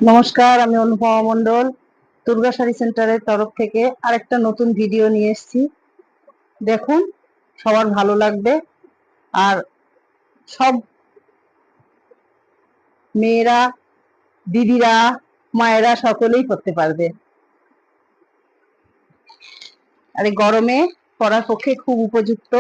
নমস্কার, আমি অনুপমা মণ্ডল দুর্গা শাড়ি সেন্টারের তরফ থেকে আরেকটা নতুন ভিডিও নিয়ে এসেছি। দেখুন, সবার ভালো লাগবে। আর সব মেয়েরা, দিদিরা, মায়েরা সকলেই পরতে পারবে। আর এই গরমে পরার পক্ষে খুব উপযুক্ত।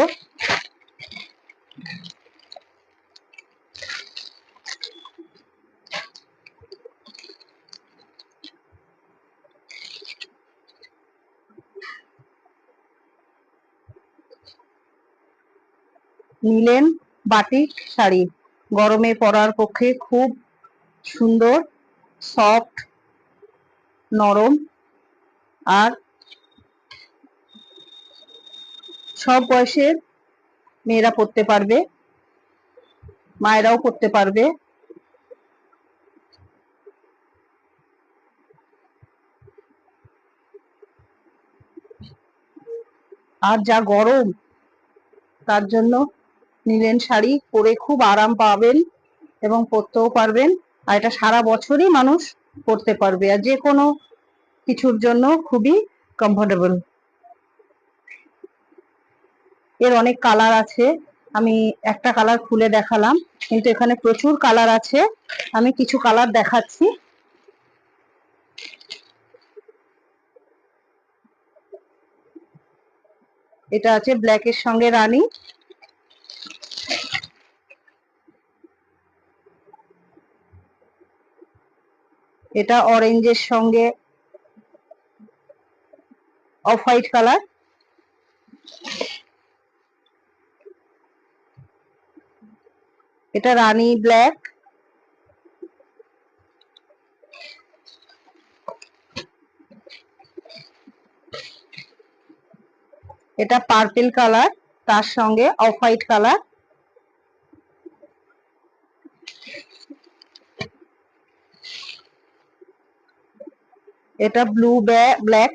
নিলেন বাটিক শাড়ি গরমে পরার পক্ষে খুব সুন্দর, সফট, নরম। আর সব বয়সের মেয়েরা পরতে পারবে, মায়েরাও পরতে পারবে। আর যা গরম, তার জন্য নিলেন শাড়ি পরে খুব আরাম পাবেন এবং পরতেও পারবেন। আর এটা সারা বছরই মানুষ পরতে পারবে, আর যে কোনো কিছুর জন্য খুবই কমফোর্টেবল। এর অনেক কালার আছে, আমি একটা কালার খুলে দেখালাম, কিন্তু এখানে প্রচুর কালার আছে। আমি কিছু কালার দেখাচ্ছি। এটা আছে ব্ল্যাকের সঙ্গে রানী, এটা অরেঞ্জের সঙ্গে অফ হোয়াইট কালার, এটা রানী ব্ল্যাক, এটা পার্পল কালার, তার সঙ্গে অফ হোয়াইট কালার, এটা ব্লু ব্ল্যাক,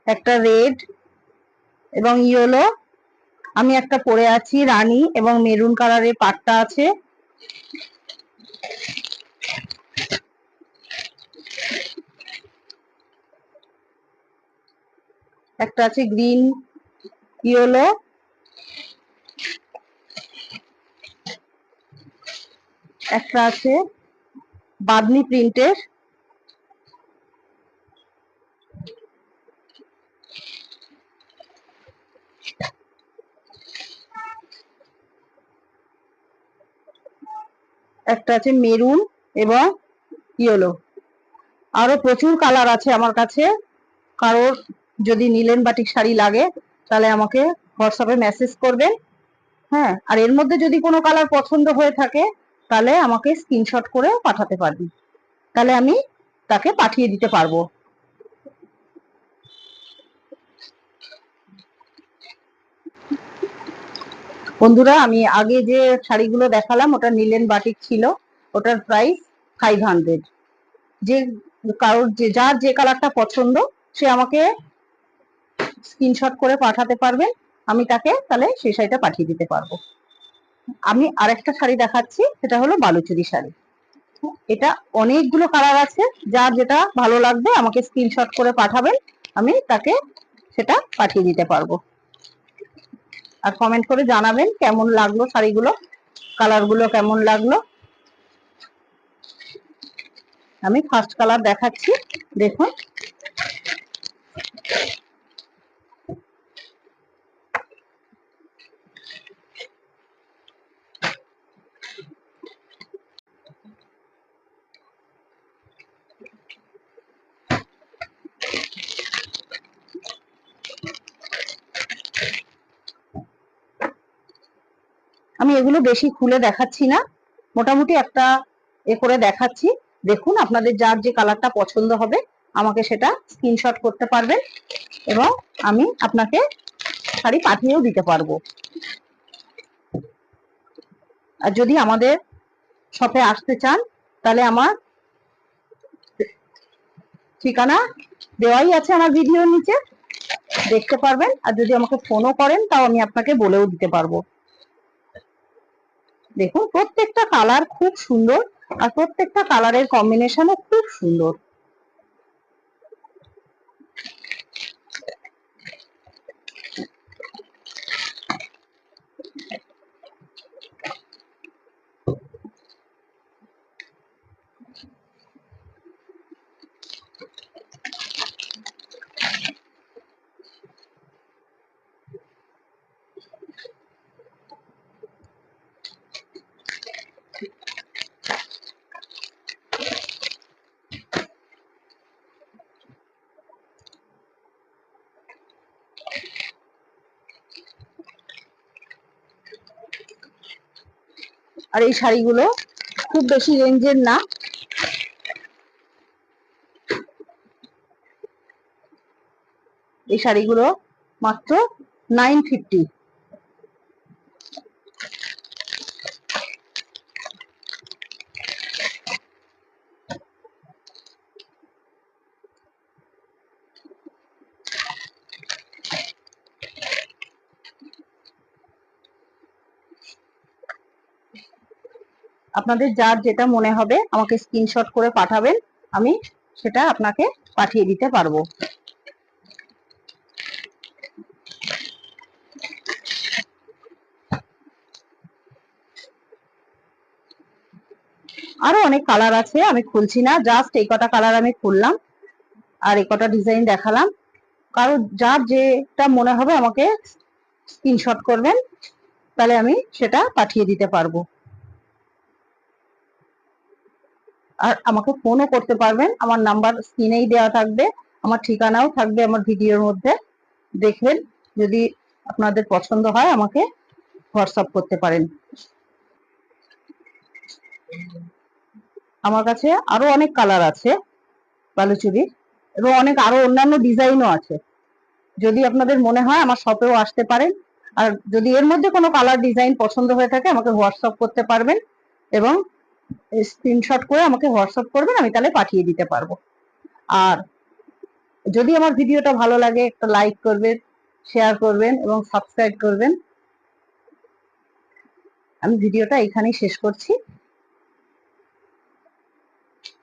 একটা রেড এবং ইয়েলো। আমি একটা পরে আছি রানী এবং মেরুন কালারের পাটটা আছে। একটা আছে গ্রিন ইয়েলো, একটা আছে বাদনি প্রিন্টের, একটা আছে মেরুন এবং ইয়েলো। আরো প্রচুর কালার আছে আমার কাছে। কারোর যদি নিলেন বাটিক শাড়ি লাগে তাহলে আমাকে হোয়াটসঅ্যাপে মেসেজ করবেন। হ্যাঁ, আর এর মধ্যে যদি কোনো কালার পছন্দ হয়ে থাকে তাহলে আমাকে স্ক্রিনশট করে পাঠাতে পারবেন, তাহলে আমি তাকে পাঠিয়ে দিতে পারবো। বন্ধুরা, আমি আগে যে শাড়িগুলো দেখালাম ওটা নিলেন বাটিক ছিল, ওটার প্রাইস 500। যে কারোর যার যে কালারটা পছন্দ সে আমাকে স্ক্রিনশট করে পাঠাতে পারবেন, আমি তাকে তাহলে সেই শাড়িটা পাঠিয়ে দিতে পারবো। আমি আরেকটা শাড়ি দেখাচ্ছি, সেটা হলো বালুচরী শাড়ি। এটা অনেকগুলো কালার আছে, যার যেটা ভালো লাগবে আমাকে স্ক্রিনশট করে পাঠাবেন, আমি তাকে সেটা পাঠিয়ে দিতে পারবো। আর কমেন্ট করে জানাবেন কেমন লাগলো শাড়িগুলো, কালারগুলো কেমন লাগলো। আমি ফার্স্ট কালার দেখাচ্ছি, দেখুন। আমি এগুলো বেশি খুলে দেখাচ্ছি না, মোটামুটি একটা করে দেখাচ্ছি। দেখুন, আপনাদের যার যে কালারটা পছন্দ হবে আমাকে সেটা স্ক্রিনশট করতে পারবেন এবং আমি আপনাকে শাড়ি পাঠিয়েও দিতে পারবো। আর যদি আমাদের শপে আসতে চান তাহলে আমার ঠিকানা দেওয়াই আছে আমার ভিডিওর নিচে। দেখতে পারবেন, আর যদি আমাকে ফোনও করেন তাও আমি আপনাকে বলেও দিতে পারবো। দেখুন প্রত্যেকটা কালার খুব সুন্দর, আর প্রত্যেকটা কালারের কম্বিনেশনও খুব সুন্দর। আর এই শাড়িগুলো খুব বেশি রেঞ্জের না, এই শাড়িগুলো মাত্র 950। আপনাদের যার যেটা মনে হবে আমাকে স্ক্রিনশট করে পাঠাবেন, আমি সেটা আপনাকে পাঠিয়ে দিতে পারবো। আরো অনেক কালার আছে, আমি খুলছি না, জাস্ট এই কটা কালার আমি খুললাম আর এই কটা ডিজাইন দেখালাম। কারো যার যেটা মনে হবে আমাকে স্ক্রিনশট করবেন, তাহলে আমি সেটা পাঠিয়ে দিতে পারবো। আর আমাকে ফোনও করতে পারবেন, আমার নাম্বার স্ক্রিনেই দেওয়া থাকবে, আমার ঠিকানাও থাকবে আমার ভিডিওর মধ্যে। দেখবেন, যদি আপনাদের পছন্দ হয় আমাকে হোয়াটসঅ্যাপ করতে পারেন। আমার কাছে আরো অনেক কালার আছে বালুচুরির, এবং আরো অন্যান্য ডিজাইনও আছে। যদি আপনাদের মনে হয় আমার শপেও আসতে পারেন, আর যদি এর মধ্যে কোনো কালার ডিজাইন পছন্দ হয়ে থাকে আমাকে হোয়াটসঅ্যাপ করতে পারবেন, এবং স্ক্রিনশট করে আমাকে হোয়াটসঅ্যাপ করবেন, আমি তাহলে পাঠিয়ে দিতে পারবো। আর যদি আমার ভিডিওটা ভালো লাগে একটা লাইক করবেন, শেয়ার করবেন এবং সাবস্ক্রাইব করবেন। আমি ভিডিওটা এখানেই শেষ করছি।